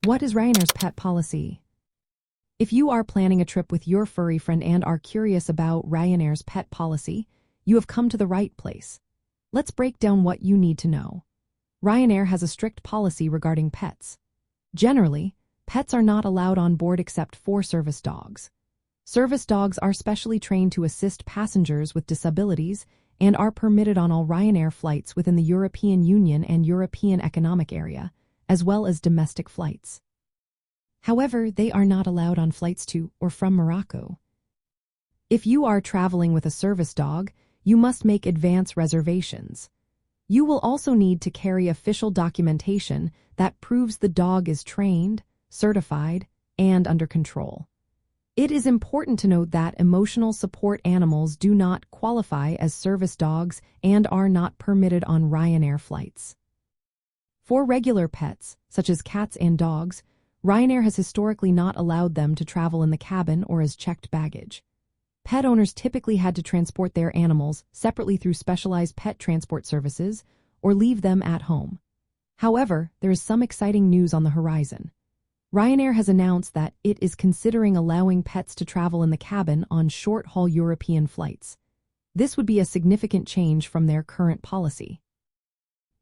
What is Ryanair's pet policy? If you are planning a trip with your furry friend and are curious about Ryanair's pet policy, you have come to the right place. Let's break down what you need to know. Ryanair has a strict policy regarding pets. Generally, pets are not allowed on board except for service dogs. Service dogs are specially trained to assist passengers with disabilities and are permitted on all Ryanair flights within the European Union and European Economic Area, as well as domestic flights. However, they are not allowed on flights to or from Morocco. If you are traveling with a service dog, you must make advance reservations. You will also need to carry official documentation that proves the dog is trained, certified, and under control. It is important to note that emotional support animals do not qualify as service dogs and are not permitted on Ryanair flights. For regular pets, such as cats and dogs, Ryanair has historically not allowed them to travel in the cabin or as checked baggage. Pet owners typically had to transport their animals separately through specialized pet transport services or leave them at home. However, there is some exciting news on the horizon. Ryanair has announced that it is considering allowing pets to travel in the cabin on short-haul European flights. This would be a significant change from their current policy.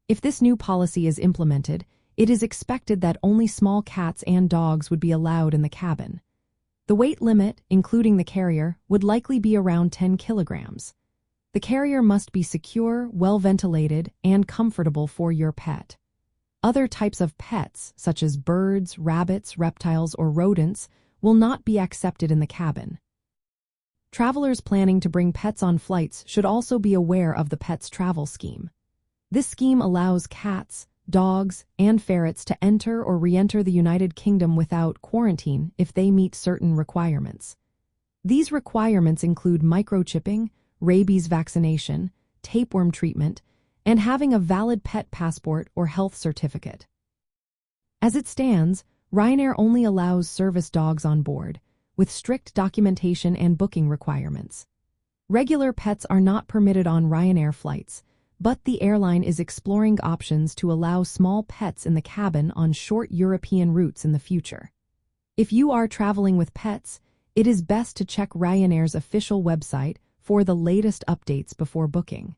If this new policy is implemented, it is expected that only small cats and dogs would be allowed in the cabin. The weight limit, including the carrier, would likely be around 10 kilograms. The carrier must be secure, well-ventilated, and comfortable for your pet. Other types of pets, such as birds, rabbits, reptiles, or rodents, will not be accepted in the cabin. Travelers planning to bring pets on flights should also be aware of the Pets Travel Scheme. This scheme allows cats, dogs, and ferrets to enter or re-enter the United Kingdom without quarantine if they meet certain requirements. These requirements include microchipping, rabies vaccination, tapeworm treatment, and having a valid pet passport or health certificate. As it stands, Ryanair only allows service dogs on board, with strict documentation and booking requirements. Regular pets are not permitted on Ryanair flights, but the airline is exploring options to allow small pets in the cabin on short European routes in the future. If you are traveling with pets, it is best to check Ryanair's official website for the latest updates before booking.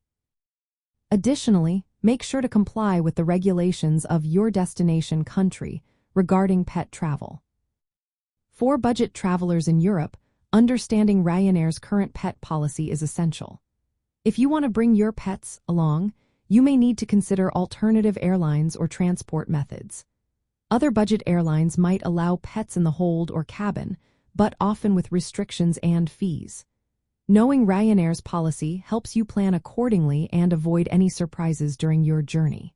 Additionally, make sure to comply with the regulations of your destination country regarding pet travel. For budget travelers in Europe, understanding Ryanair's current pet policy is essential. If you want to bring your pets along, you may need to consider alternative airlines or transport methods. Other budget airlines might allow pets in the hold or cabin, but often with restrictions and fees. Knowing Ryanair's policy helps you plan accordingly and avoid any surprises during your journey.